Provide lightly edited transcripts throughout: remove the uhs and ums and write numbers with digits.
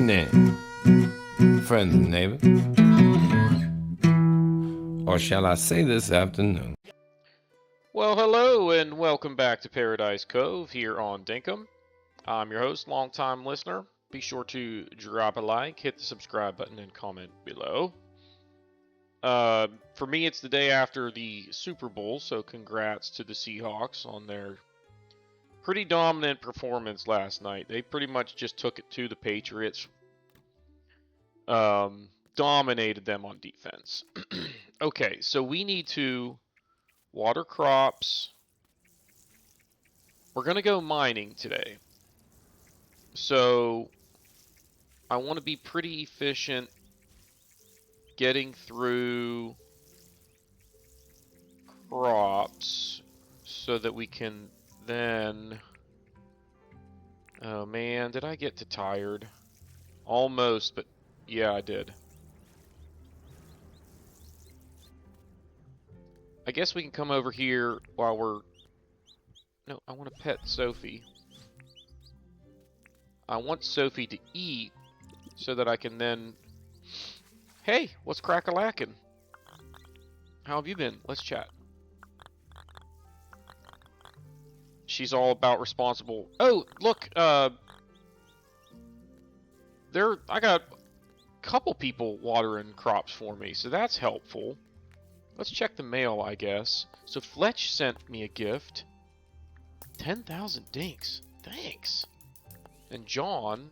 evening, friends and neighbors. Or shall I say this afternoon? Well, hello and welcome back to Paradise Cove here on Dinkum. I'm your host, longtime listener. Be sure to drop a like, hit the subscribe button, and comment below. For me, it's the day after the Super Bowl, so congrats to the Seahawks on their pretty dominant performance last night. They pretty much just took it to the Patriots. Dominated them on defense. Okay, so we need to water crops. We're going to go mining today. So I want to be pretty efficient getting through crops so that we can then... Oh man, did I get too tired? Almost, but yeah, I did. I guess we can come over here while we're... No, I want to pet Sophie. I want Sophie to eat so that I can then... Hey, what's crack-a-lackin'? How have you been? Let's chat. She's all about responsible... Oh, look, I got a couple people watering crops for me, so that's helpful. Let's check the mail, I guess. So Fletch sent me a gift. 10,000 dinks. Thanks. And John...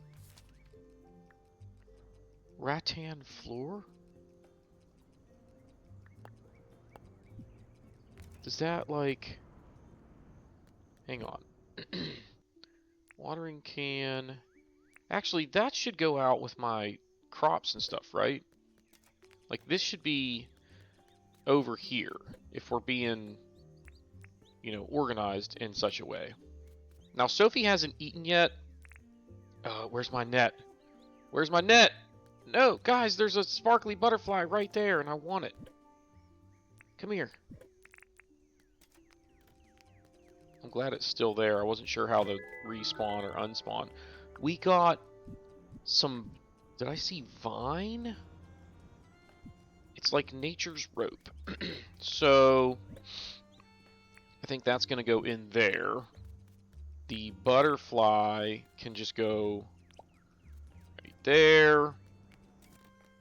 Rattan floor? Does that, like... Hang on. Watering can... Actually, that should go out with my crops and stuff, right? Like, this should be over here, if we're being, you know, organized in such a way. Now, Sophie hasn't eaten yet. Where's my net? Where's my net? No, guys, there's a sparkly butterfly right there, and I want it. Come here. I'm glad it's still there. I wasn't sure how to respawn or unspawn. We got some... Did I see vine? It's like nature's rope. So, I think that's going to go in there. The butterfly can just go right there.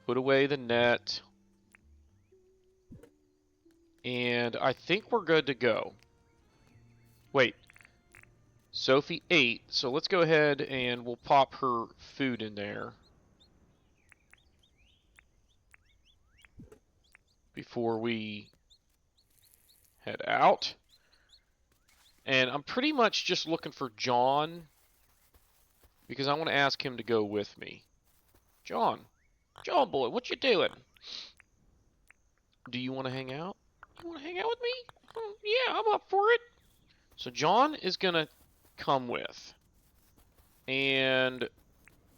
Put away the net. And I think we're good to go. Wait. Sophie ate, so let's go ahead and we'll pop her food in there before we head out. And I'm pretty much just looking for John because I want to ask him to go with me. John boy, what you doing? Do you want to hang out? You want to hang out with me? Yeah, I'm up for it. So John is going to come with. And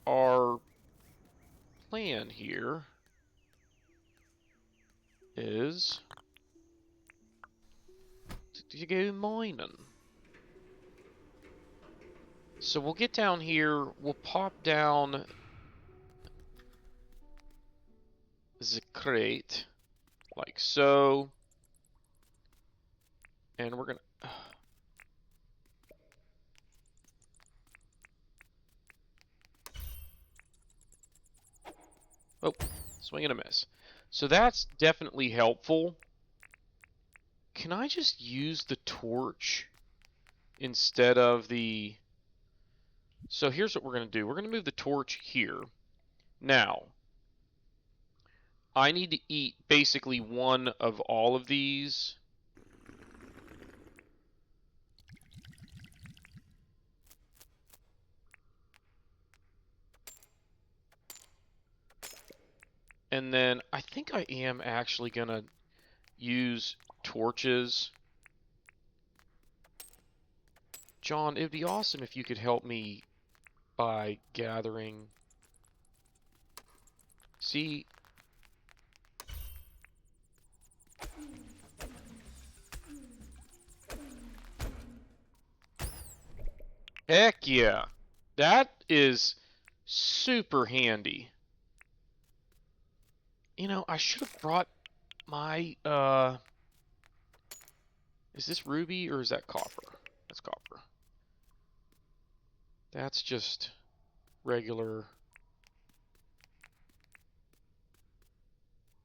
our plan here is to go mining. So we'll get down here, we'll pop down the crate like so. And we're gonna... Oh, swing and a miss. So that's definitely helpful. Can I just use the torch instead of the... So here's what we're going to do. We're going to move the torch here. Now, I need to eat basically one of all of these. And then I think I am actually going to use torches. John, it would be awesome if you could help me by gathering. See? Heck yeah. That is Super handy. You know, I should have brought my, is this ruby or is that copper? That's copper. That's just regular.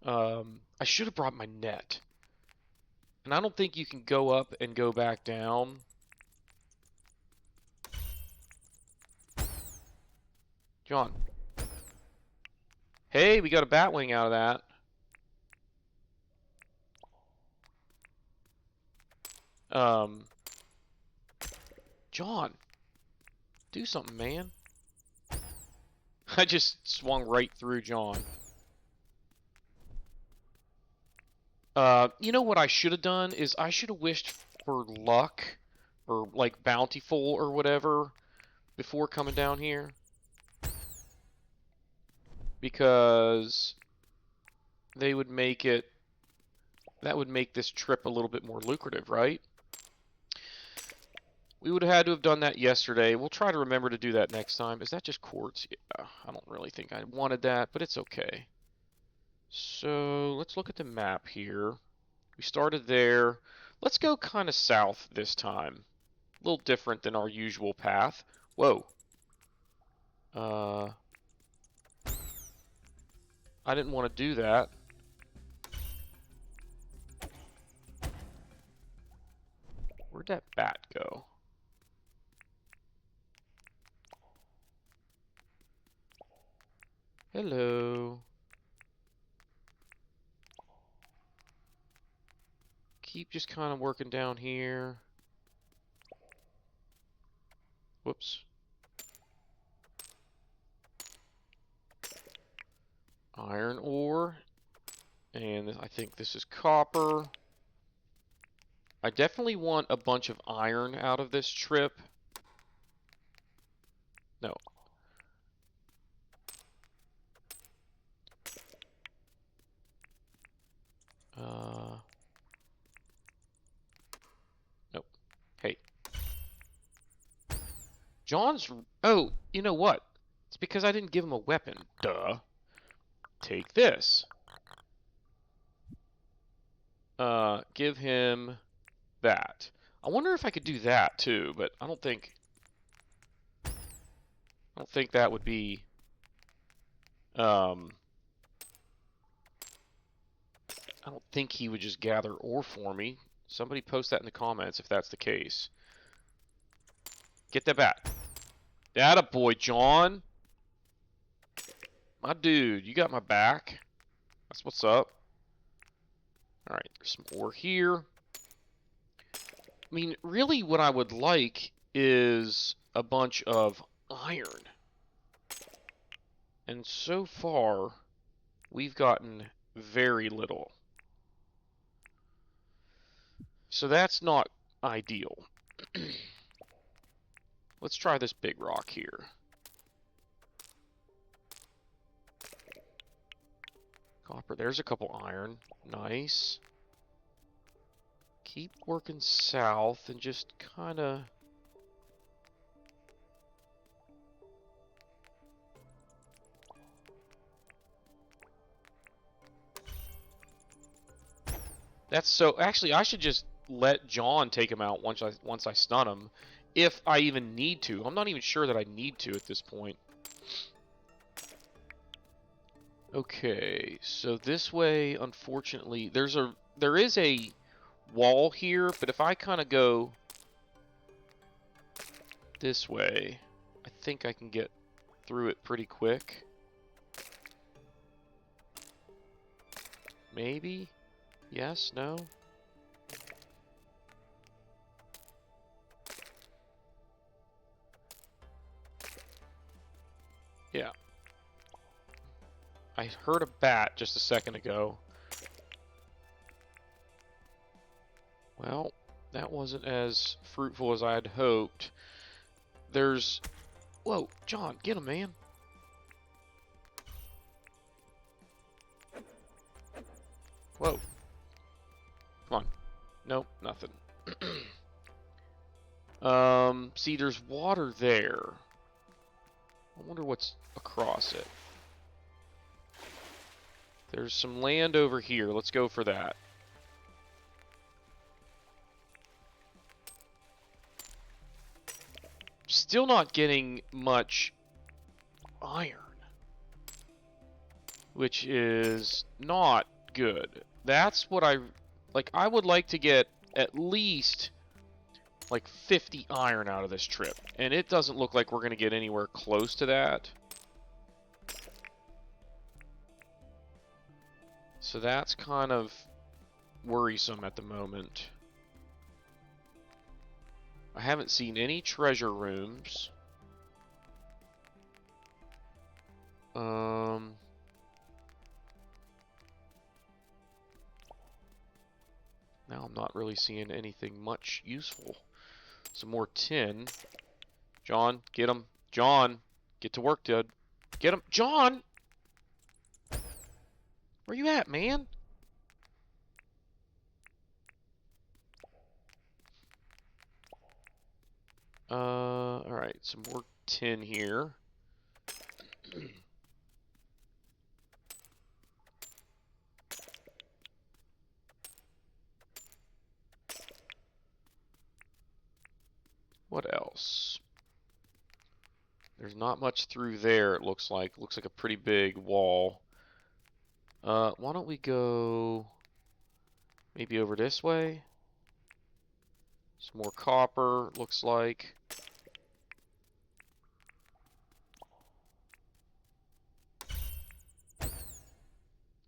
I should have brought my net. And I don't think you can go up and go back down. John. Hey, we got a bat wing out of that. John. Do something, man. I just swung right through John. You know what I should have done is I should have wished for luck or like bountiful or whatever before coming down here. Because they would make it, that would make this trip a little bit more lucrative, right? We would have had to have done that yesterday. We'll try to remember to do that next time. Is that just quartz? Yeah, I don't really think I wanted that, but it's okay. So let's look at the map here. We started there. Let's go kind of south this time. A little different than our usual path. Whoa. I didn't want to do that. Where'd that bat go? Hello. Keep just kind of working down here. Whoops. Iron ore. And I think this is copper. I definitely want a bunch of iron out of this trip. No. Nope. Hey. John's... Oh, you know what? It's because I didn't give him a weapon. Duh. Take this. Give him that. I wonder if I could do that too, but I don't think that would be I don't think he would just gather ore for me. Somebody post that in the comments if that's the case. Get that bat. That a boy, John. My dude, you got my back. That's what's up. Alright, there's some ore here. I mean, really what I would like is a bunch of iron. And so far, we've gotten very little. So that's not ideal. Let's try this big rock here. Copper, there's a couple iron. Nice. Keep working south and just kind of... That's so... Actually, I should just let John take him out once I stun him. If I even need to. I'm not even sure that I need to at this point. Okay, so this way, unfortunately, there is a wall here, but if I kind of go this way, I think I can get through it pretty quick. Maybe? Yes? No? Yeah. I heard a bat just a second ago. Well, that wasn't as fruitful as I had hoped. There's... Whoa, John, get him, man. Whoa. Come on. Nope, nothing. See, there's water there. Oh I wonder what's across it. There's some land over here. Let's go for that. Still not getting much iron, which is not good. That's what I would like to get at least like 50 iron out of this trip, and it doesn't look like we're going to get anywhere close to that. So that's kind of worrisome at the moment. I haven't seen any treasure rooms. Now I'm not really seeing anything much useful. Some more tin. John, get him. John, get to work, dude. Get him. John! Where you at, man? Alright, some more tin here. What else? There's not much through there, it looks like. Looks like a pretty big wall. Why don't we go maybe over this way? Some more copper, looks like.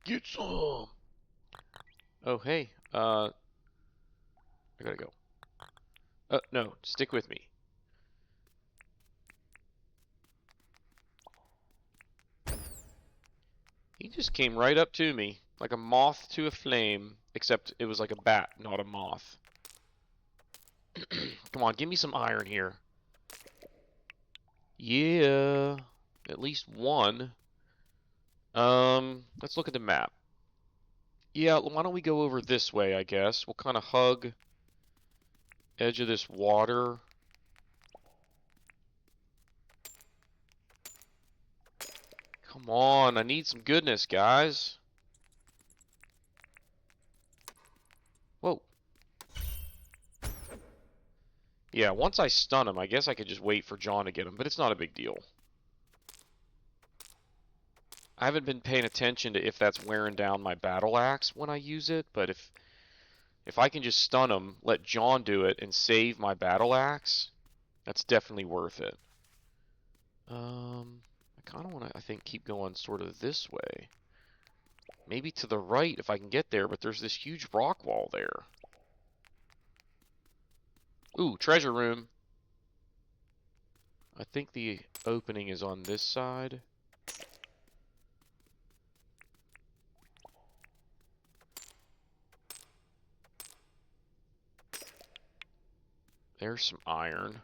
Get some! Oh, hey, I gotta go. No, stick with me. He just came right up to me, like a moth to a flame, except it was like a bat, not a moth. Come on, give me some iron here. Yeah, at least one. Let's look at the map. Yeah, why don't we go over this way, I guess. We'll kind of hug edge of this water. Come on, I need some goodness, guys. Whoa. Yeah, once I stun him, I guess I could just wait for John to get him, but it's not a big deal. I haven't been paying attention to if that's wearing down my battle axe when I use it, but if I can just stun him, let John do it, and save my battle axe, that's definitely worth it. I kind of want to, I think, keep going sort of this way. Maybe to the right if I can get there, but there's this huge rock wall there. Ooh, treasure room. I think the opening is on this side. There's some iron.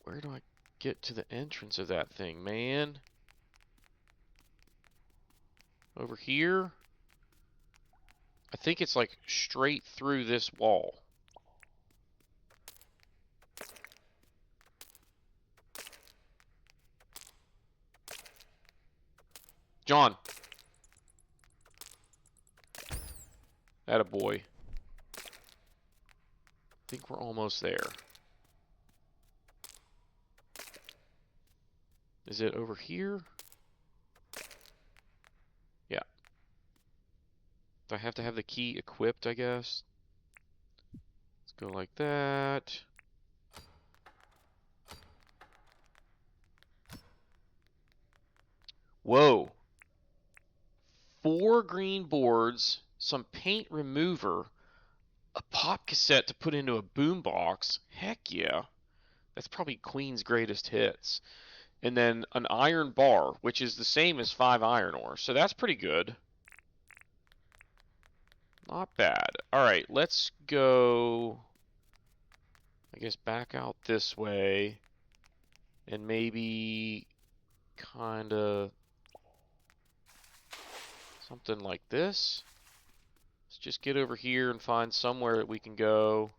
Where do I get to the entrance of that thing, man? Over here? I think it's like straight through this wall. John. Attaboy. I think we're almost there. Is it over here? Yeah. Do I have to have the key equipped, I guess? Let's go like that. Whoa. 4 green boards, some paint remover, a pop cassette to put into a boombox. Heck yeah. That's probably Queen's greatest hits. And then an iron bar, which is the same as 5 iron ore. So that's pretty good. Not bad. Alright, let's go, I guess, back out this way. And maybe kind of something like this. Let's just get over here and find somewhere that we can go.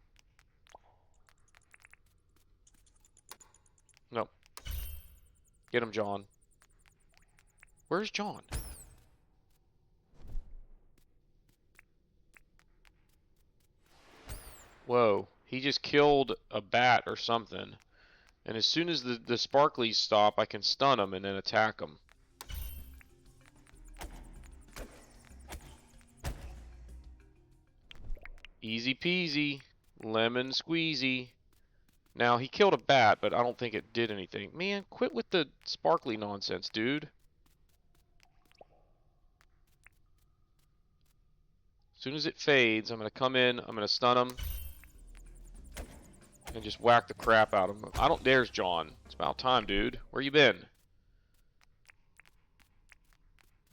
Get him, John. Where's John? Whoa. He just killed a bat or something. And as soon as the sparklies stop, I can stun him and then attack him. Easy peasy. Lemon squeezy. Now, he killed a bat, but I don't think it did anything. Man, quit with the sparkly nonsense, dude. As soon as it fades, I'm going to come in, I'm going to stun him, and just whack the crap out of him. There's John. It's about time, dude. Where you been?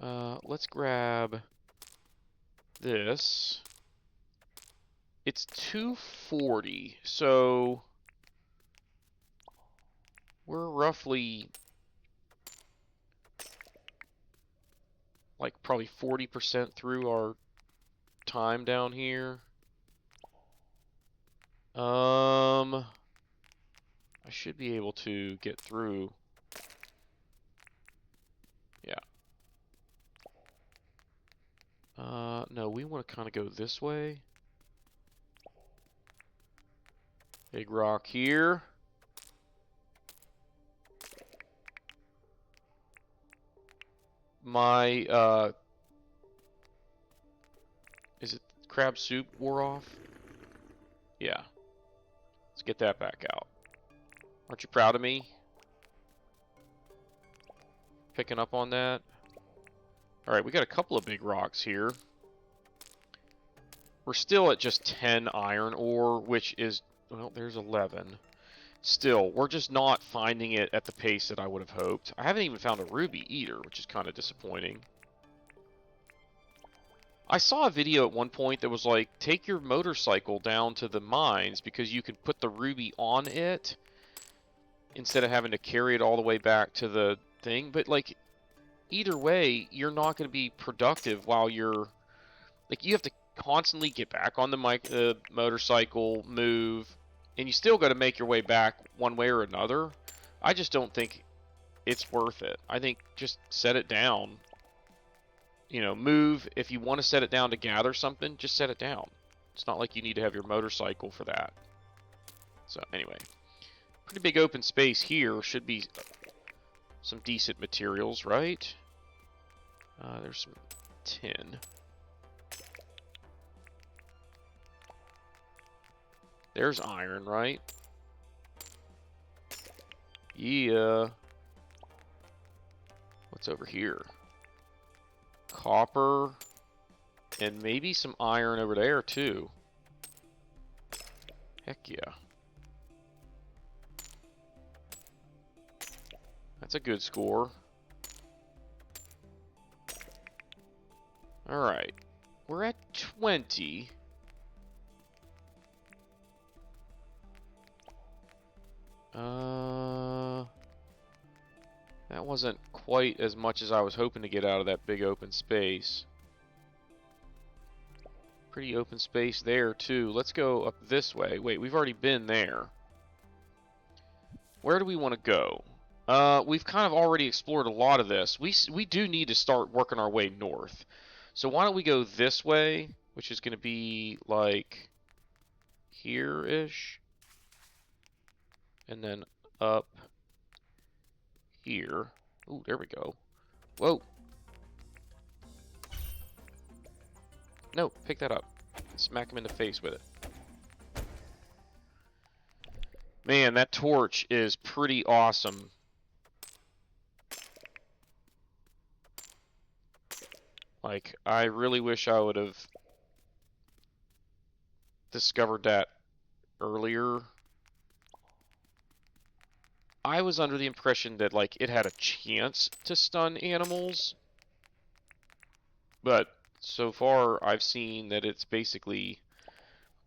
Let's grab this. It's 240, so we're roughly like probably 40% through our time down here. I should be able to get through. Yeah. No, we want to kind of go this way. Big rock here. My, is it crab soup wore off? Yeah. Let's get that back out. Aren't you proud of me? Picking up on that? Alright, we got a couple of big rocks here. We're still at just 10 iron ore, which is, well, there's 11. Still, we're just not finding it at the pace that I would have hoped. I haven't even found a ruby either, which is kind of disappointing. I saw a video at one point that was like, take your motorcycle down to the mines because you can put the ruby on it instead of having to carry it all the way back to the thing. But like, either way, you're not going to be productive while you're, like, you have to constantly get back on the motorcycle, move, and you still got to make your way back one way or another. I just don't think it's worth it. I think just set it down. You know, move. If you want to set it down to gather something, just set it down. It's not like you need to have your motorcycle for that. So anyway, pretty big open space here. Should be some decent materials, right? There's some tin. There's iron, right? Yeah. What's over here? Copper. And maybe some iron over there, too. Heck yeah. That's a good score. Alright. We're at 20. That wasn't quite as much as I was hoping to get out of that big open space. Pretty open space there, too. Let's go up this way. Wait, we've already been there. Where do we want to go? We've kind of already explored a lot of this. We do need to start working our way north. So why don't we go this way, which is going to be like here-ish. And then up here. Ooh, there we go. Whoa. No, pick that up. Smack him in the face with it. Man, that torch is pretty awesome. Like, I really wish I would have discovered that earlier. I was under the impression that, like, it had a chance to stun animals. But so far, I've seen that it's basically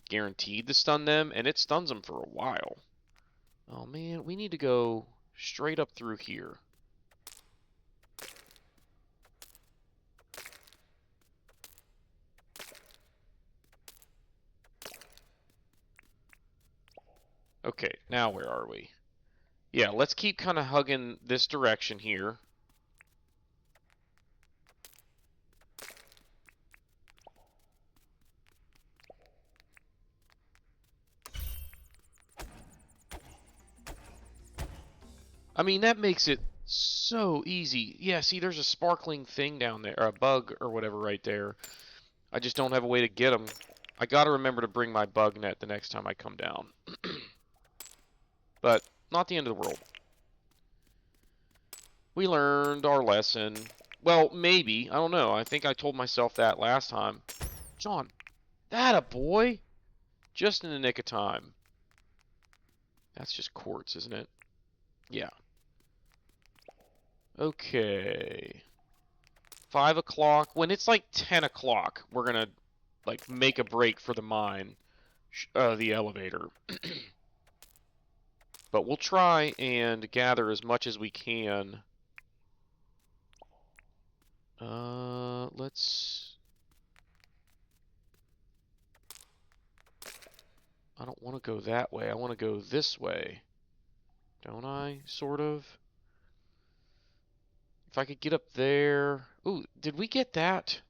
guaranteed to stun them, and it stuns them for a while. Oh man, we need to go straight up through here. Okay, now where are we? Yeah, let's keep kind of hugging this direction here. I mean, that makes it so easy. Yeah, see, there's a sparkling thing down there, or a bug or whatever right there. I just don't have a way to get them. I gotta remember to bring my bug net the next time I come down. But not the end of the world. We learned our lesson. Well, maybe. I don't know. I think I told myself that last time. John, that a boy! Just in the nick of time. That's just quartz, isn't it? Yeah. Okay. 5 o'clock. When it's like 10 o'clock, we're gonna like make a break for the mine, the elevator. But we'll try and gather as much as we can. Let's... I don't want to go that way. I want to go this way. Don't I? Sort of. If I could get up there... Ooh, did we get that?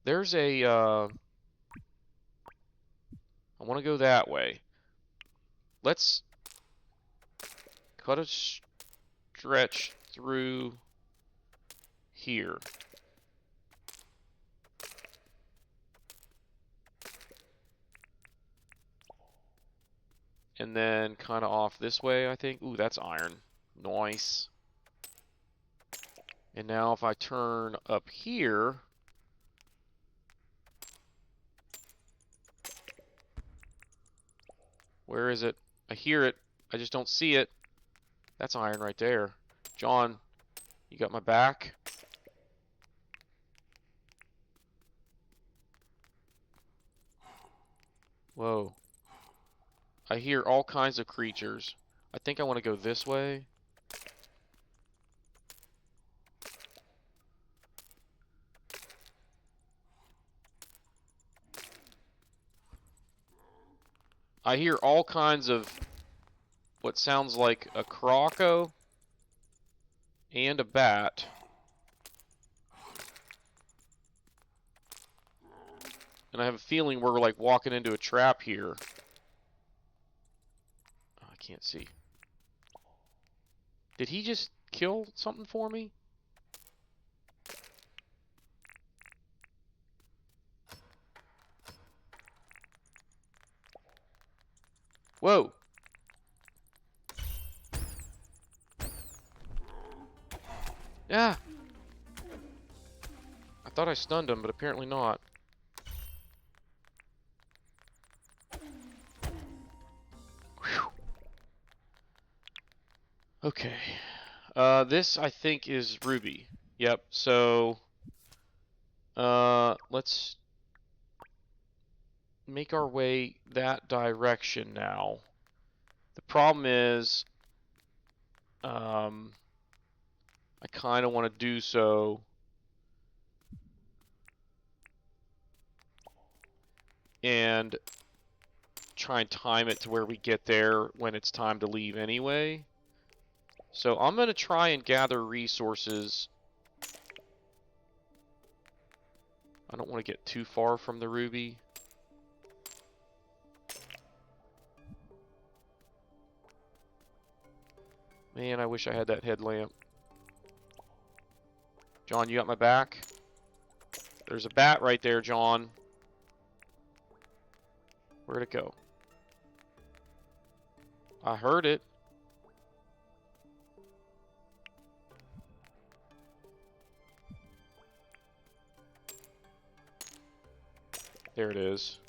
There's a, I want to go that way. Let's cut a stretch through here. And then kind of off this way, I think. Ooh, that's iron. Nice. And now if I turn up here... Where is it? I hear it. I just don't see it. That's iron right there. John, you got my back? Whoa. I hear all kinds of creatures. I think I want to go this way. I hear all kinds of what sounds like a croco and a bat. And I have a feeling we're like walking into a trap here. Oh, I can't see. Did he just kill something for me? Whoa! Yeah! I thought I stunned him, but apparently not. Whew. Okay. This, I think, is Ruby. Yep, so... let's make our way that direction now. The problem is... I kind of want to do so... and try and time it to where we get there when it's time to leave anyway. So I'm going to try and gather resources. I don't want to get too far from the ruby. Man, I wish I had that headlamp. John, you got my back? There's a bat right there, John. Where'd it go? I heard it. There it is.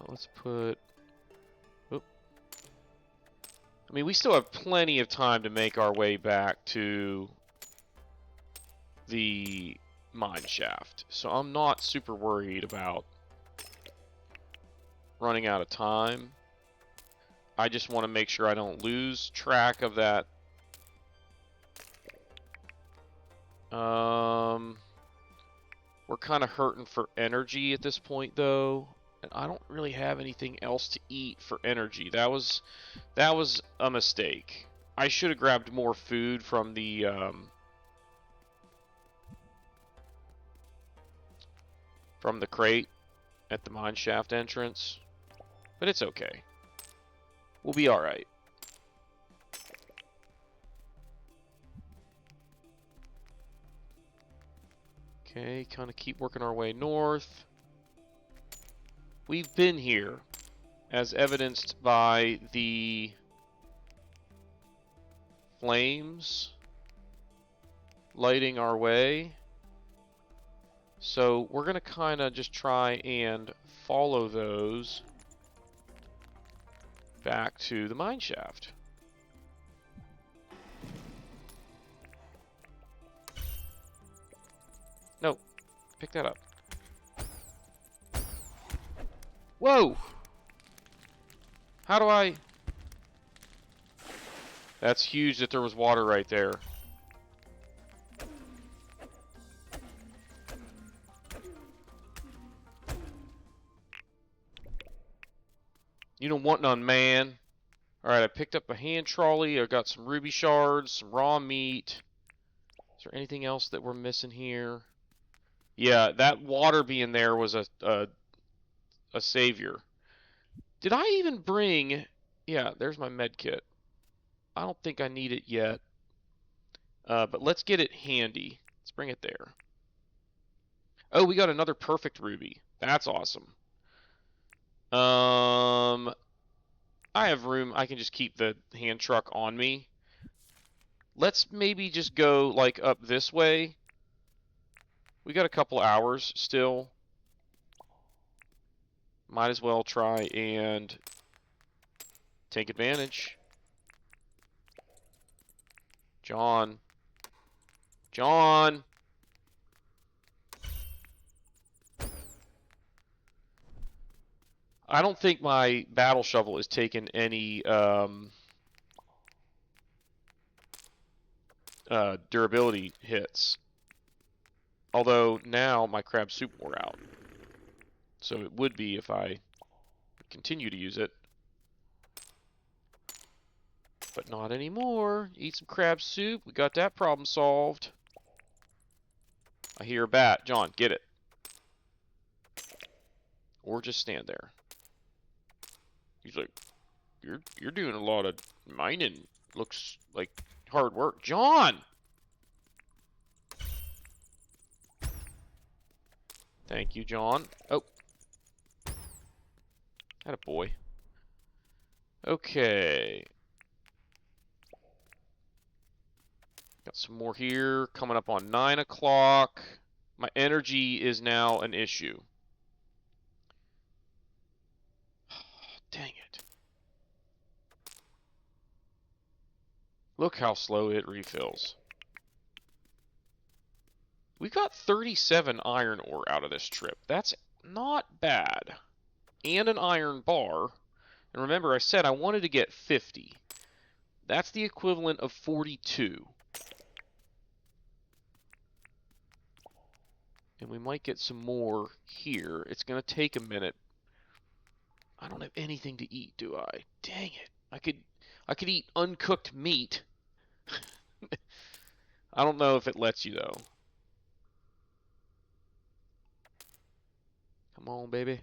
Let's put... Oop. I mean, we still have plenty of time to make our way back to the mine shaft. So I'm not super worried about running out of time. I just want to make sure I don't lose track of that. We're kind of hurting for energy at this point, though. And I don't really have anything else to eat for energy. That was a mistake. I should have grabbed more food from the crate at the mine shaft entrance. But it's okay. We'll be alright. Okay, kind of keep working our way north. We've been here, as evidenced by the flames lighting our way. So we're going to kind of just try and follow those back to the mine shaft. No, pick that up. Whoa! How do I... That's huge that there was water right there. You don't want none, man. Alright, I picked up a hand trolley. I got some ruby shards, some raw meat. Is there anything else that we're missing here? Yeah, that water being there was a savior. Did I even bring... Yeah, there's my med kit. I don't think I need it yet. But let's get it handy. Let's bring it there. Oh, we got another perfect ruby. That's awesome. I have room. I can just keep the hand truck on me. Let's maybe just go like up this way. We got a couple hours still. Might as well try and take advantage. John. John! I don't think my battle shovel has taken any durability hits. Although now my crab soup wore out. So it would be if I continue to use it. But not anymore. Eat some crab soup. We got that problem solved. I hear a bat. John, get it. Or just stand there. He's like, you're doing a lot of mining. Looks like hard work. John! Thank you, John. Oh. Atta boy. Okay. Got some more here. Coming up on 9 o'clock. My energy is now an issue. Dang it. Look how slow it refills. We got 37 iron ore out of this trip. That's not bad. And an iron bar. And remember, I said I wanted to get 50. That's the equivalent of 42. And we might get some more here. It's going to take a minute. I don't have anything to eat, do I? Dang it. I could eat uncooked meat. I don't know if it lets you, though. Come on, baby.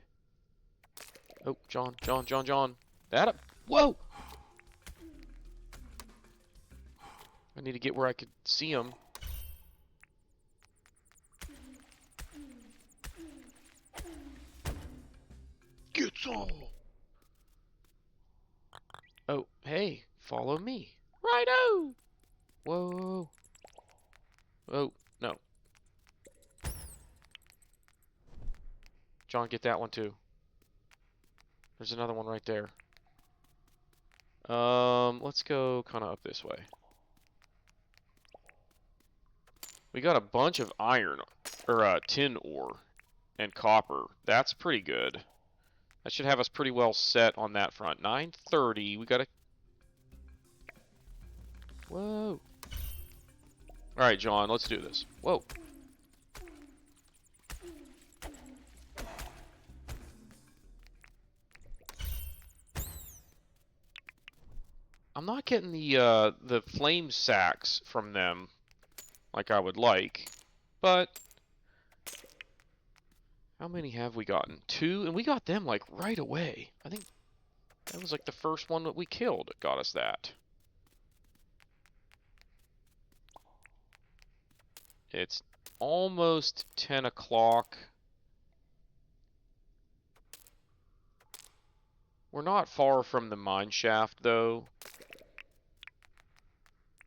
Oh, John. That... Whoa! I need to get where I could see him. Get some! Oh, hey, follow me. Righto! Whoa. Oh, no. John, get that one too. There's another one right there. Let's go kind of up this way. We got a bunch of iron, or tin ore, and copper. That's pretty good. That should have us pretty well set on that front. 9:30. We gotta... Whoa. Alright, John, let's do this. Whoa. I'm not getting the flame sacks from them like I would like, but how many have we gotten? 2, and we got them like right away. I think that was like the first one that we killed that got us that. It's almost 10 o'clock. We're not far from the mine shaft, though.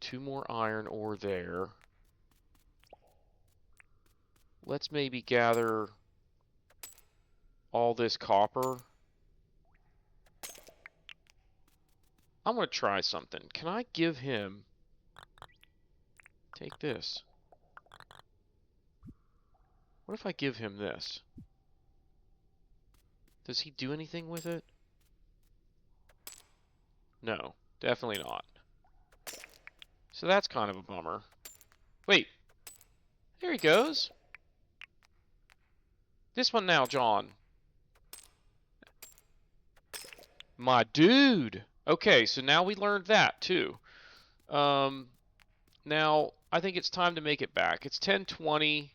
2 more iron ore there. Let's maybe gather all this copper. I'm going to try something. Can I give him... Take this. What if I give him this? Does he do anything with it? No, definitely not. So that's kind of a bummer. Wait. There he goes. This one now, John. My dude. Okay, so now we learned that, too. Now, I think it's time to make it back. It's 10:20.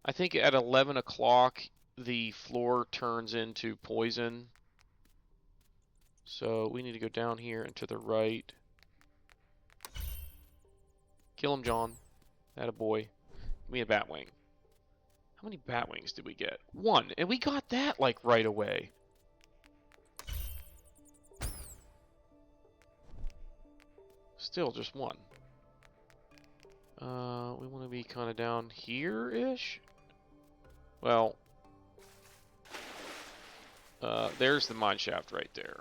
I think at 11 o'clock, the floor turns into poison. So we need to go down here and to the right. Kill him, John. Atta boy. Give me a bat wing. How many bat wings did we get? 1. And we got that, like, right away. Still just 1. We want to be kind of down here-ish. Well, there's the mine shaft right there.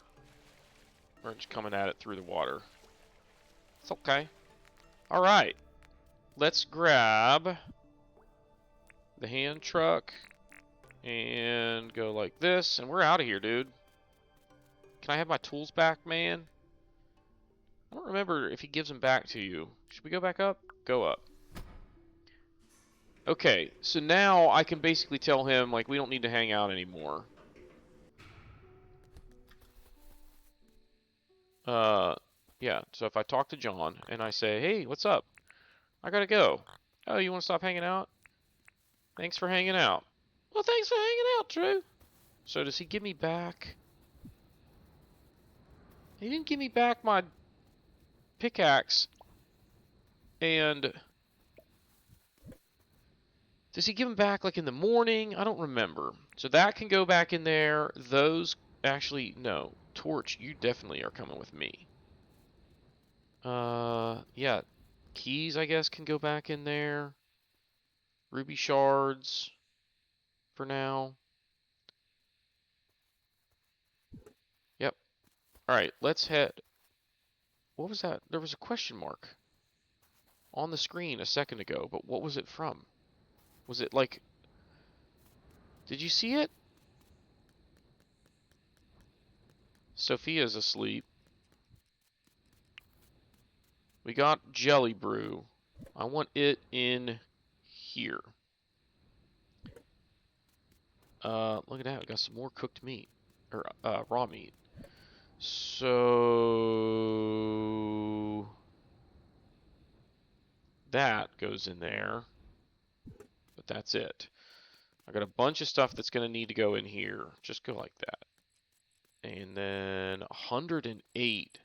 We're just coming at it through the water. It's okay. Alright. Let's grab the hand truck and go like this, and we're out of here, dude. Can I have my tools back, man? I don't remember if he gives them back to you. Should we go back up? Go up. Okay, so now I can basically tell him, like, we don't need to hang out anymore. Yeah, so if I talk to John and I say, hey, what's up? I gotta go. Oh, you want to stop hanging out? Thanks for hanging out. Well, thanks for hanging out, Drew. So does he give me back? He didn't give me back my pickaxe. And does he give them back like in the morning? I don't remember. So that can go back in there. Those actually, no. Torch, you definitely are coming with me. Yeah. Keys, I guess, can go back in there. Ruby shards for now. Yep. Alright, let's head. What was that? There was a question mark on the screen a second ago, but what was it from? Was it like... Did you see it? Sophia's asleep. We got jelly brew. I want it in here. Look at that. We got some more cooked meat. Or, raw meat. So... that goes in there. But that's it. I got a bunch of stuff that's going to need to go in here. Just go like that. And then 108.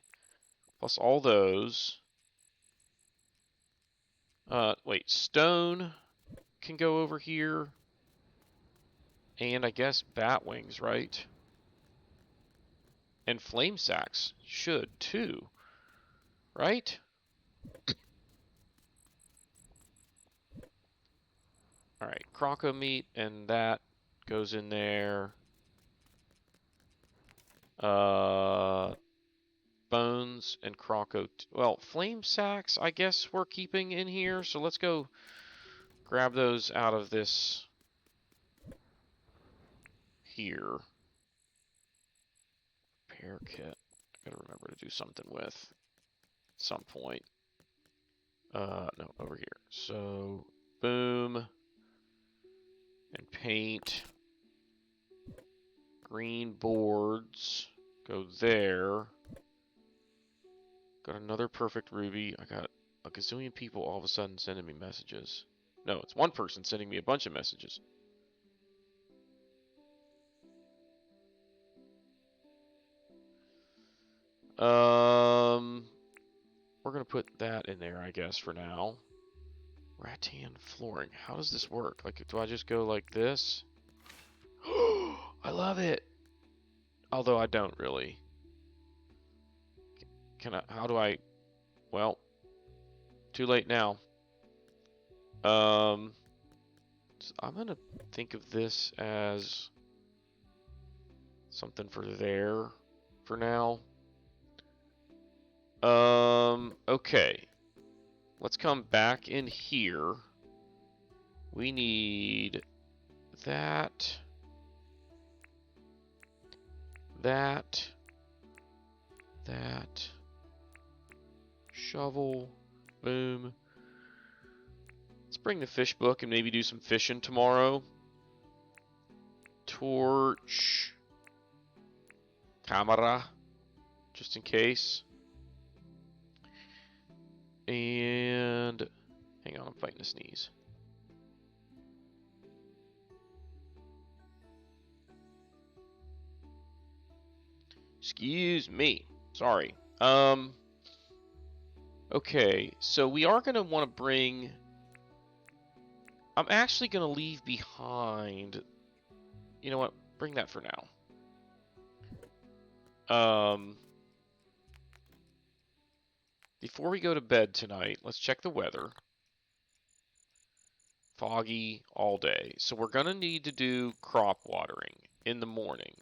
Plus all those. Wait, stone can go over here. And I guess bat wings, right? And flame sacks should too. Right? Alright, croco meat and that goes in there. Bones and croco. Well, flame sacks, I guess we're keeping in here. So let's go grab those out of this here. Repair kit. I gotta remember to do something with at some point. No, over here. So, boom. And paint. Green boards go there. Got another perfect ruby. I got a gazillion people all of a sudden sending me messages. No, it's one person sending me a bunch of messages. We're gonna put that in there, I guess, for now. Rattan flooring. How does this work? Like, do I just go like this? I love it. Although I don't really. Can I? How do I? Well, too late now. So I'm gonna think of this as something for there for now. Okay. Let's come back in here. We need that, that, shovel, boom. Let's bring the fish book and maybe do some fishing tomorrow. Torch, camera, just in case. And hang on, I'm fighting a sneeze. Excuse me. Sorry. Okay, so we are going to want to bring... I'm actually going to leave behind... You know what? Bring that for now. Before we go to bed tonight, let's check the weather. Foggy all day. So we're going to need to do crop watering in the morning.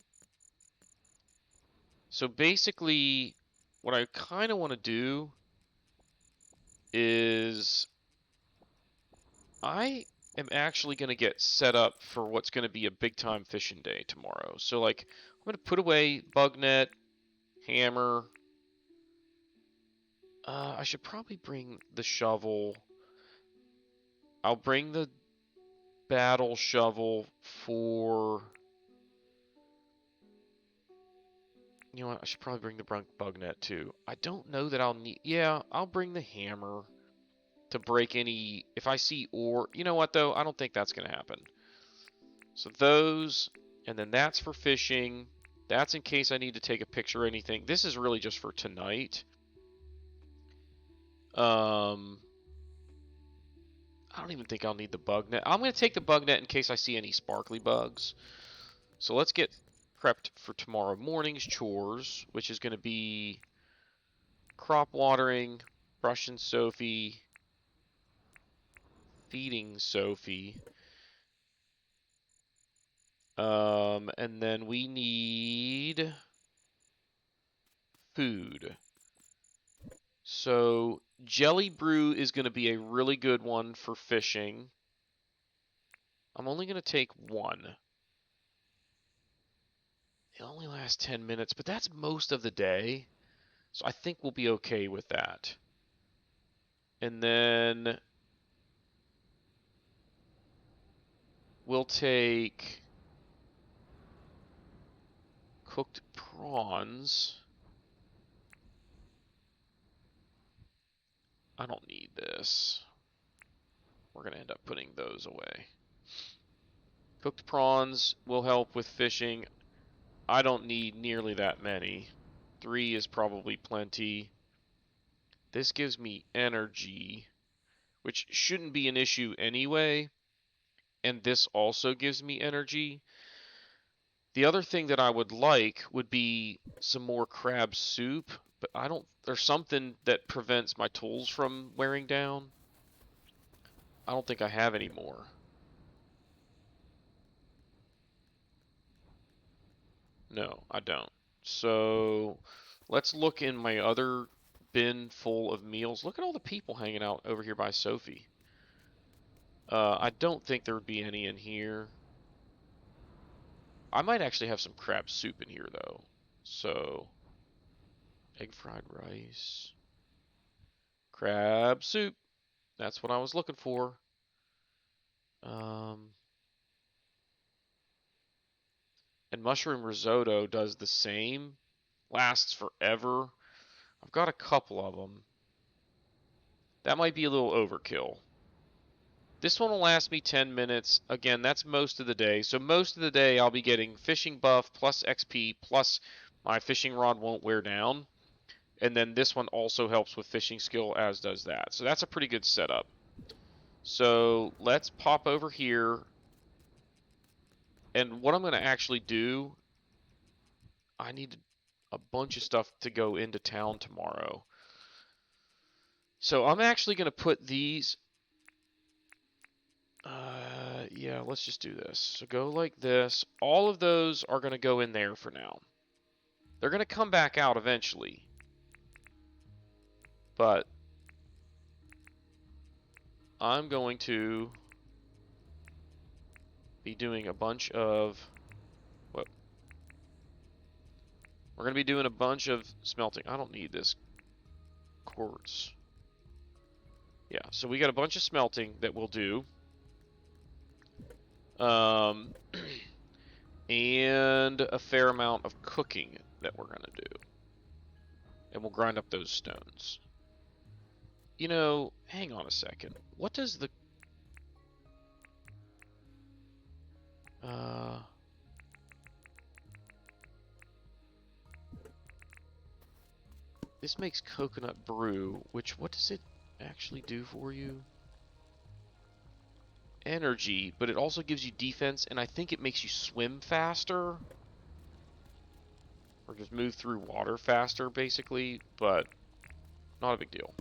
So basically, what I kind of want to do is I am actually going to get set up for what's going to be a big time fishing day tomorrow. So like, I'm going to put away bug net, hammer. I should probably bring the shovel. I'll bring the battle shovel for... You know what? I should probably bring the bug net too. I don't know that I'll need... Yeah, I'll bring the hammer to break any... If I see ore... You know what, though? I don't think that's going to happen. So those... And then that's for fishing. That's in case I need to take a picture or anything. This is really just for tonight. I don't even think I'll need the bug net. I'm going to take the bug net in case I see any sparkly bugs. So let's get prepped for tomorrow morning's chores, which is going to be crop watering, brushing Sophie, feeding Sophie. And then we need food. So jelly brew is going to be a really good one for fishing. I'm only going to take one. It only lasts 10 minutes, but that's most of the day. So I think we'll be okay with that. And then we'll take cooked prawns. I don't need this. We're going to end up putting those away. Cooked prawns will help with fishing. I don't need nearly that many. 3 is probably plenty. This gives me energy, which shouldn't be an issue anyway. And this also gives me energy. The other thing that I would like would be some more crab soup, but I don't... There's something that prevents my tools from wearing down. I don't think I have any more. No, I don't. So let's look in my other bin full of meals. Look at all the people hanging out over here by Sophie. I don't think there would be any in here. I might actually have some crab soup in here, though. So, egg fried rice. Crab soup. That's what I was looking for. And mushroom risotto does the same. Lasts forever. I've got a couple of them. That might be a little overkill. This one will last me 10 minutes. Again, that's most of the day. So most of the day I'll be getting fishing buff plus XP plus my fishing rod won't wear down. And then this one also helps with fishing skill, as does that. So that's a pretty good setup. So let's pop over here. And what I'm going to actually do, I need a bunch of stuff to go into town tomorrow. So I'm actually going to put these... yeah, let's just do this. So go like this. All of those are going to go in there for now. They're going to come back out eventually. But I'm going to be doing a bunch of... What? We're going to be doing a bunch of smelting. I don't need this quartz. Yeah, so we got a bunch of smelting that we'll do. And a fair amount of cooking that we're going to do. And we'll grind up those stones. You know, hang on a second. What does the... This makes coconut brew, which, what does it actually do for you? Energy, but it also gives you defense, and I think it makes you swim faster. Or just move through water faster, basically, but not a big deal.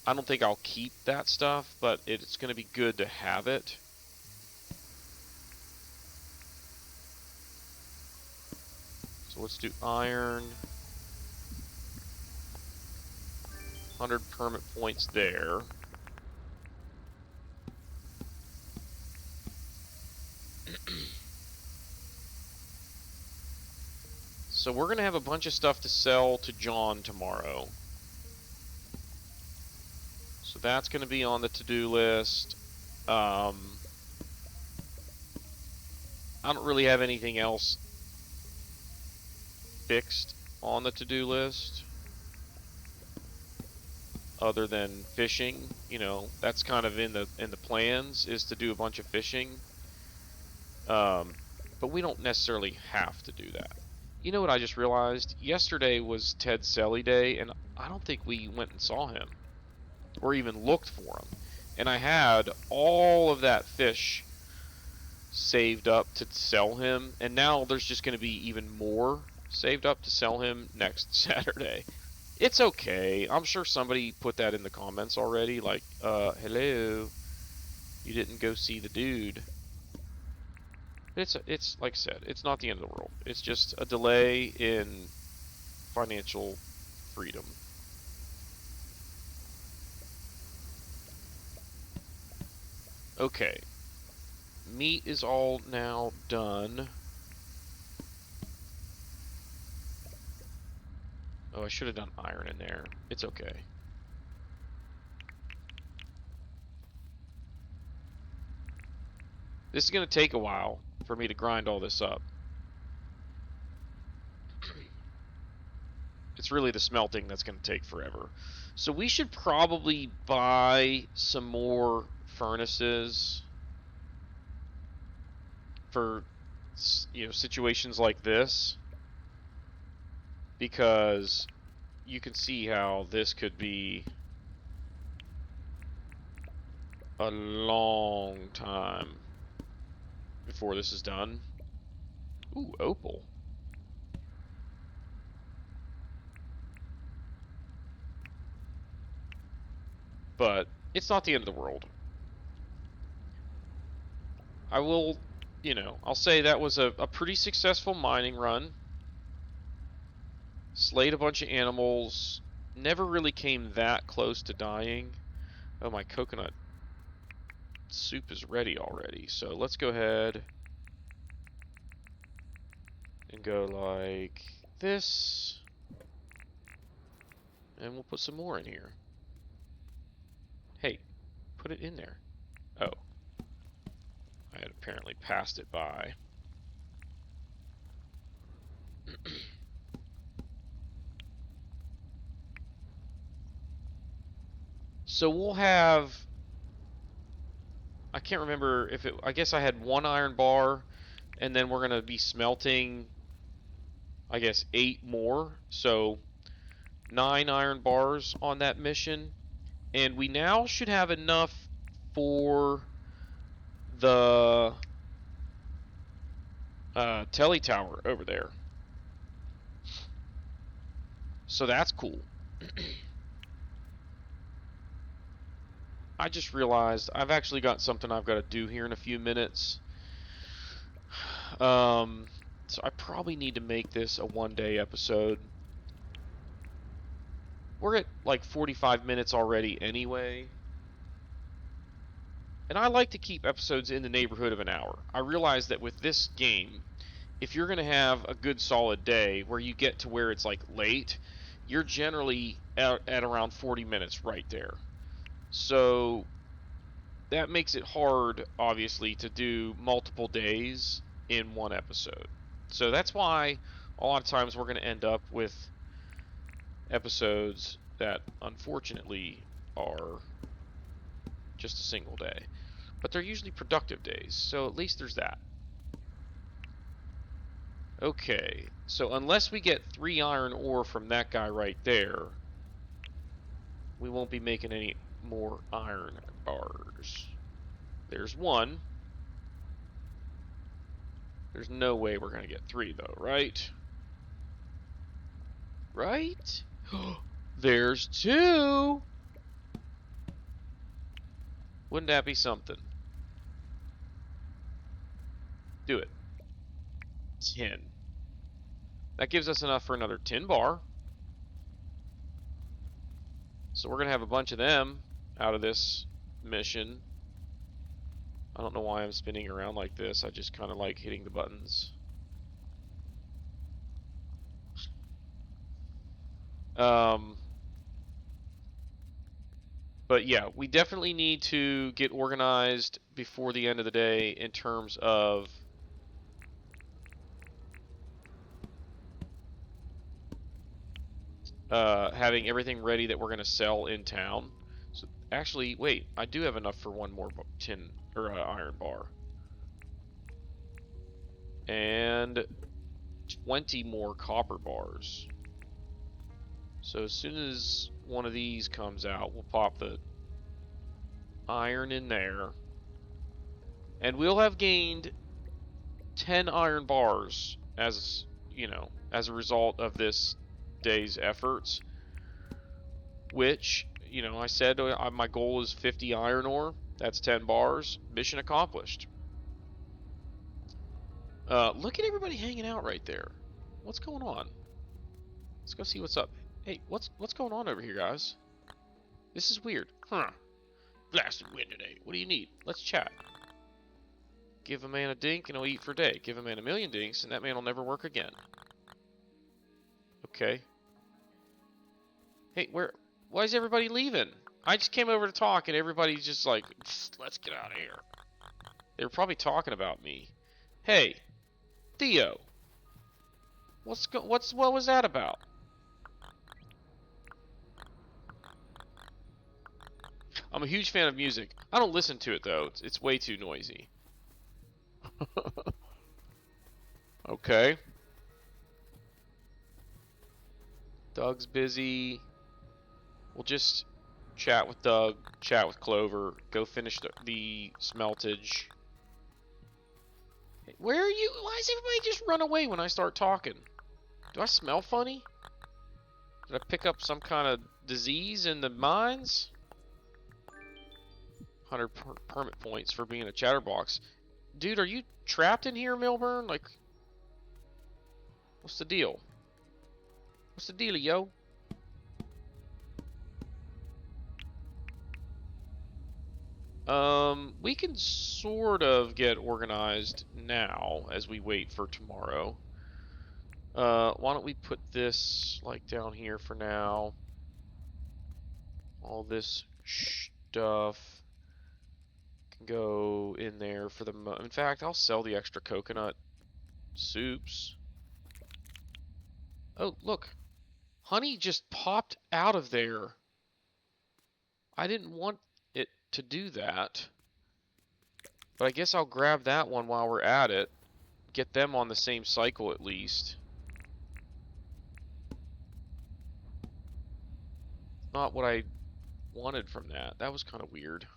I don't think I'll keep that stuff, but it's going to be good to have it. So let's do iron. 100 permit points there. So we're going to have a bunch of stuff to sell to John tomorrow. So that's going to be on the to-do list. I don't really have anything else fixed on the to-do list other than fishing. You know, that's kind of in the plans, is to do a bunch of fishing. But we don't necessarily have to do that. You know what I just realized? Yesterday was Ted Selly Day, and I don't think we went and saw him or even looked for him. And I had all of that fish saved up to sell him, and now there's just going to be even more saved up to sell him next Saturday. It's okay. I'm sure somebody put that in the comments already, like, hello, you didn't go see the dude. It's like I said, it's not the end of the world. It's just a delay in financial freedom. Okay. Meat is all now done. Oh, I should have done iron in there. It's okay. This is going to take a while for me to grind all this up. It's really the smelting that's going to take forever. So we should probably buy some more furnaces for, you know, situations like this, because you can see how this could be a long time before this is done. Ooh, opal. But it's not the end of the world. I will, you know, I'll say that was a pretty successful mining run. Slayed a bunch of animals. Never really came that close to dying. Oh, my coconut soup is ready already. So let's go ahead and go like this. And we'll put some more in here. Hey, put it in there. Oh. I had apparently passed it by. So we'll have, I can't remember if it, I guess I had 1 iron bar, and then we're going to be smelting, I guess, 8 more. So 9 iron bars on that mission. And we now should have enough for the telly tower over there. So that's cool. I just realized I've actually got something I've got to do here in a few minutes. So I probably need to make this a 1-day episode. We're at like 45 minutes already anyway. And I like to keep episodes in the neighborhood of an hour. I realize that with this game, if you're going to have a good solid day where you get to where it's like late, you're generally at around 40 minutes right there. So that makes it hard, obviously, to do multiple days in one episode. So that's why a lot of times we're going to end up with episodes that unfortunately are just a single day. But they're usually productive days, so at least there's that. Okay, so unless we get 3 iron ore from that guy right there, we won't be making any more iron bars. There's 1. There's no way we're going to get 3 though, right? Right? There's 2! Wouldn't that be something? Do it. 10. That gives us enough for another 10 bar. So we're going to have a bunch of them out of this mission. I don't know why I'm spinning around like this. I just kind of like hitting the buttons. But yeah, we definitely need to get organized before the end of the day in terms of having everything ready that we're going to sell in town. So actually, wait, I do have enough for 1 more tin or iron bar. And 20 more copper bars. So as soon as one of these comes out, we'll pop the iron in there. And we'll have gained 10 iron bars as, you know, as a result of this day's efforts. Which, you know, I said my goal is 50 iron ore. That's 10 bars. Mission accomplished. Look at everybody hanging out right there. What's going on? Let's go see what's up. Hey, what's going on over here, guys? This is weird. Huh. Blasted wind today. What do you need? Let's chat. Give a man a dink and he'll eat for a day. Give a man a million dinks and that man will never work again. Okay. Hey, why is everybody leaving? I just came over to talk and everybody's just like, let's get out of here. They were probably talking about me. Hey, Theo. What was that about? I'm a huge fan of music. I don't listen to it though. It's way too noisy. Okay. Doug's busy. We'll just chat with Doug, chat with Clover, go finish the smeltage. Hey, where are you? Why does everybody just run away when I start talking? Do I smell funny? Did I pick up some kind of disease in the mines? 100 permit points for being a chatterbox. Dude, are you trapped in here, Milburn? Like, what's the deal? What's the deal, yo? We can sort of get organized now as we wait for tomorrow. Why don't we put this, like, down here for now? All this stuff can go in there for the in fact, I'll sell the extra coconut soups. Oh, look. Honey just popped out of there. I didn't want it to do that. But I guess I'll grab that one while we're at it. Get them on the same cycle at least. Not what I wanted from that. That was kind of weird.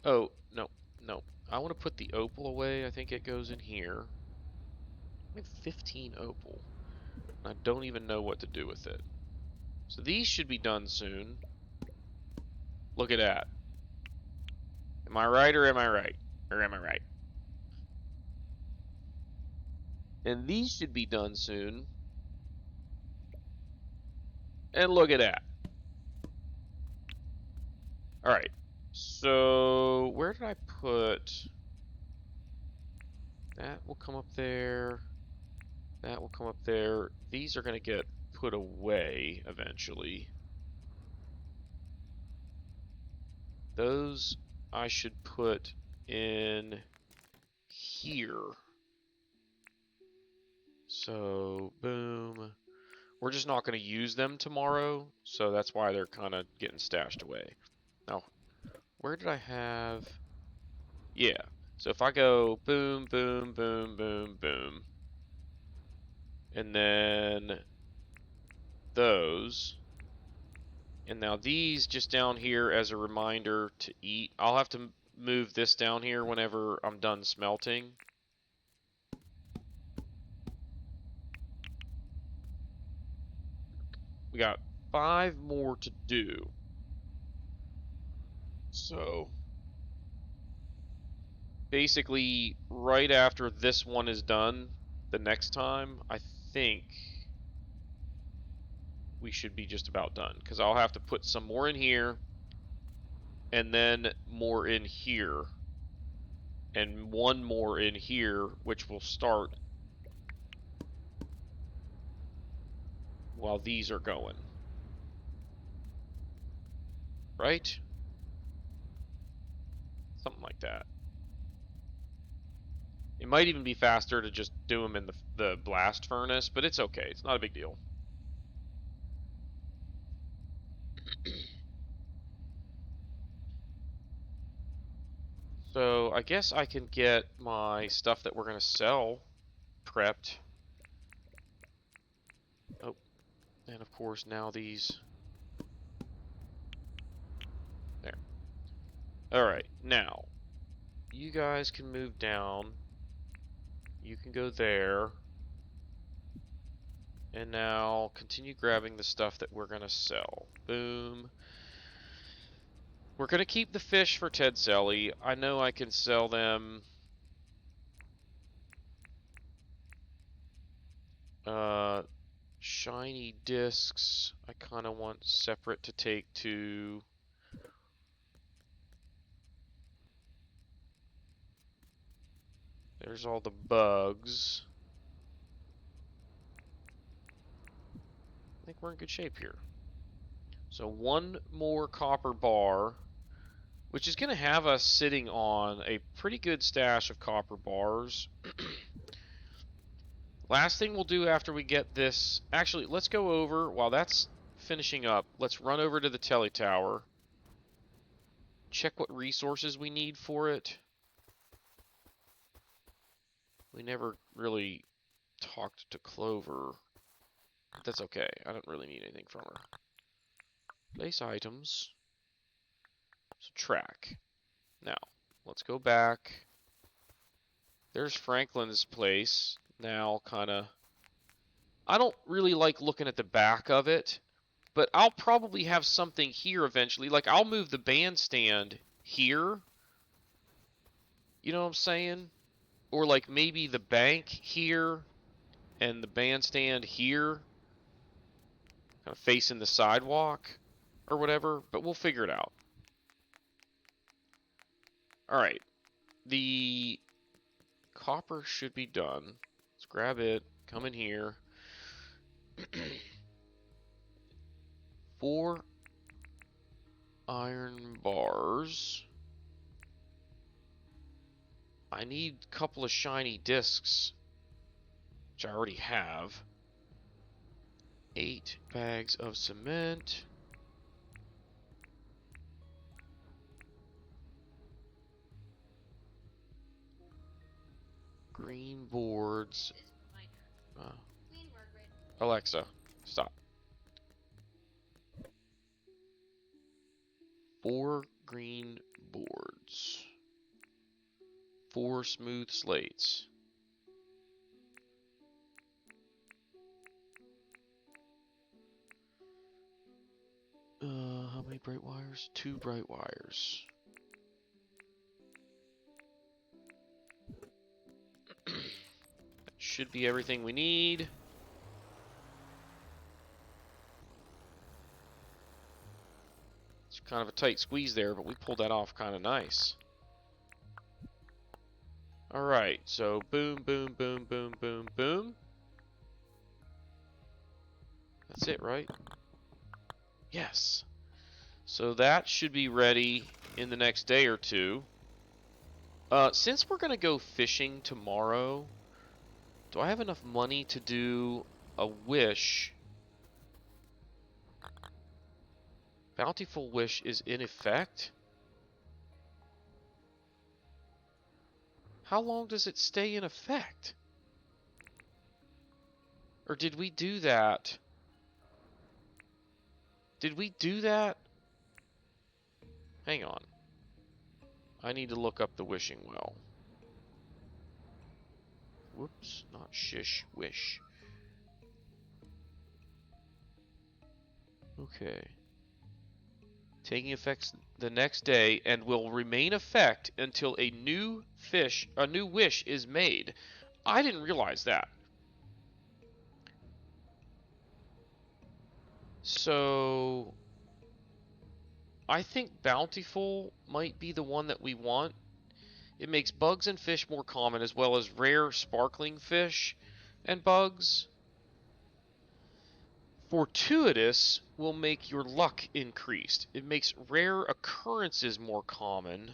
Oh, no, no. I want to put the opal away. I think it goes in here. I have 15 opal. I don't even know what to do with it. So these should be done soon. Look at that. Am I right or am I right? Or am I right? And these should be done soon. And look at that. Alright. So where did I put... That will come up there. That will come up there. These are going to get put away eventually. Those I should put in here. So, boom. We're just not going to use them tomorrow, so that's why they're kind of getting stashed away. Now, where did I have... Yeah. So if I go boom, boom, boom, boom, boom, and then those, and now these just down here as a reminder to eat. I'll have to move this down here whenever I'm done smelting. We got 5 more to do. So basically right after this one is done, the next time, I think we should be just about done, because I'll have to put some more in here and then more in here and one more in here, which will start while these are going. Right? Something like that. It might even be faster to just do them in the blast furnace, but it's okay. It's not a big deal. So I guess I can get my stuff that we're going to sell prepped. Oh, and of course now these... There. Alright, now, you guys can move down. You can go there. And now continue grabbing the stuff that we're going to sell. Boom. We're going to keep the fish for Ted Selly. I know I can sell them. Shiny discs, I kind of want separate to take to... There's all the bugs. I think we're in good shape here. So one more copper bar, which is going to have us sitting on a pretty good stash of copper bars. Last thing we'll do after we get this... Actually, let's go over, while that's finishing up, let's run over to the tele tower. Check what resources we need for it. We never really talked to Clover. That's okay. I don't really need anything from her. Place items. Subtract. Now, let's go back. There's Franklin's place. Now, kind of... I don't really like looking at the back of it, but I'll probably have something here eventually. Like, I'll move the bandstand here. You know what I'm saying? Or, like, maybe the bank here and the bandstand here. Kind of facing the sidewalk or whatever, but we'll figure it out. Alright. The copper should be done. Let's grab it. Come in here. 4 iron bars. I need a couple of shiny discs, which I already have. 8 bags of cement. green boards. Alexa, stop. 4 green boards. 4 smooth slates. How many bright wires? 2 bright wires. That should be everything we need. It's kind of a tight squeeze there, but we pulled that off kind of nice. Alright, so boom, boom, boom, boom, boom, boom. That's it, right? Yes. So that should be ready in the next day or two. Since we're going to go fishing tomorrow, do I have enough money to do a wish? Bountiful wish is in effect? How long does it stay in effect? Or did we do that? Did we do that? Hang on. I need to look up the wishing well. Whoops, not shish, wish. Okay. Taking effect the next day and will remain effect until a new wish is made. I didn't realize that. So I think bountiful might be the one that we want. It makes bugs and fish more common, as well as rare sparkling fish and bugs. Fortuitous will make your luck increased. It makes rare occurrences more common.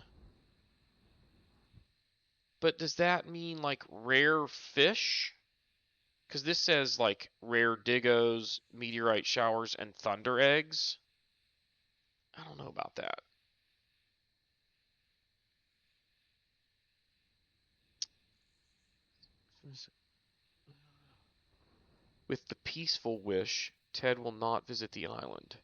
But does that mean like rare fish? Because this says like rare diggos, meteorite showers, and thunder eggs. I don't know about that. With the peaceful wish, Ted will not visit the island.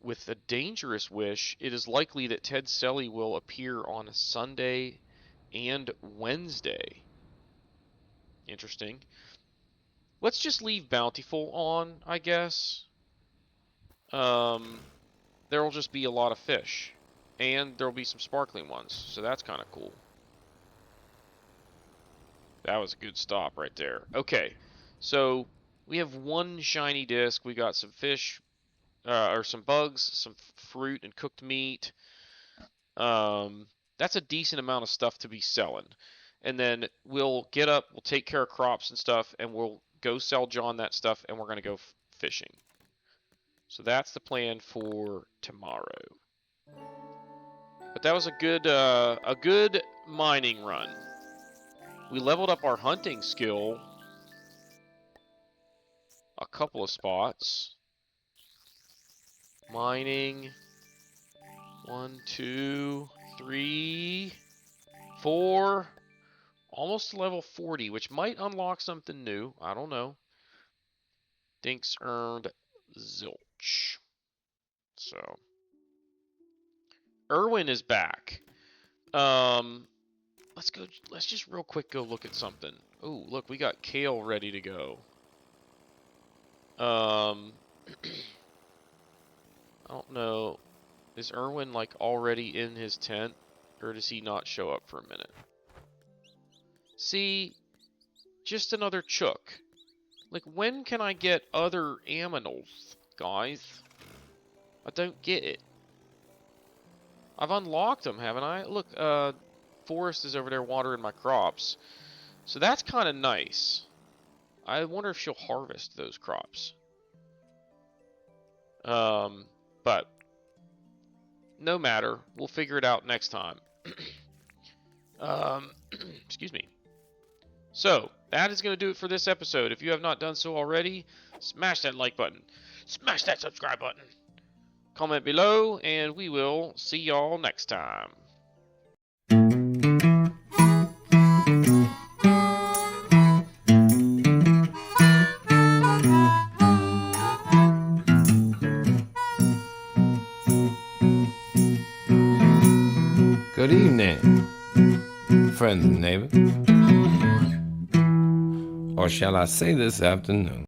With the dangerous wish, it is likely that Ted Selly will appear on a Sunday and Wednesday. Interesting. Let's just leave bountiful on, I guess. There will just be a lot of fish. And there will be some sparkling ones, so that's kind of cool. That was a good stop right there. Okay, so we have 1 shiny disc. We got some fish, or some bugs, some fruit, and cooked meat. That's a decent amount of stuff to be selling. And then we'll get up, we'll take care of crops and stuff, and we'll go sell John that stuff, and we're going to go fishing. So that's the plan for tomorrow. But that was a good mining run. We leveled up our hunting skill a couple of spots. Mining. 1, 2, 3, 4. Almost to level 40, which might unlock something new. I don't know. Dinks earned zilch. So. Erwin is back. Let's go. Let's just real quick go look at something. Oh, look, we got kale ready to go. I don't know. Is Erwin like already in his tent, or does he not show up for a minute? See, just another chook. Like, when can I get other aminals, guys? I don't get it. I've unlocked them, haven't I? Look, Forest is over there watering my crops. So that's kind of nice. I wonder if she'll harvest those crops. But no matter. We'll figure it out next time. Excuse me. So, that is going to do it for this episode. If you have not done so already, smash that like button. Smash that subscribe button. Comment below, and we will see y'all next time. Good evening, friends and neighbors. Or shall I say this afternoon?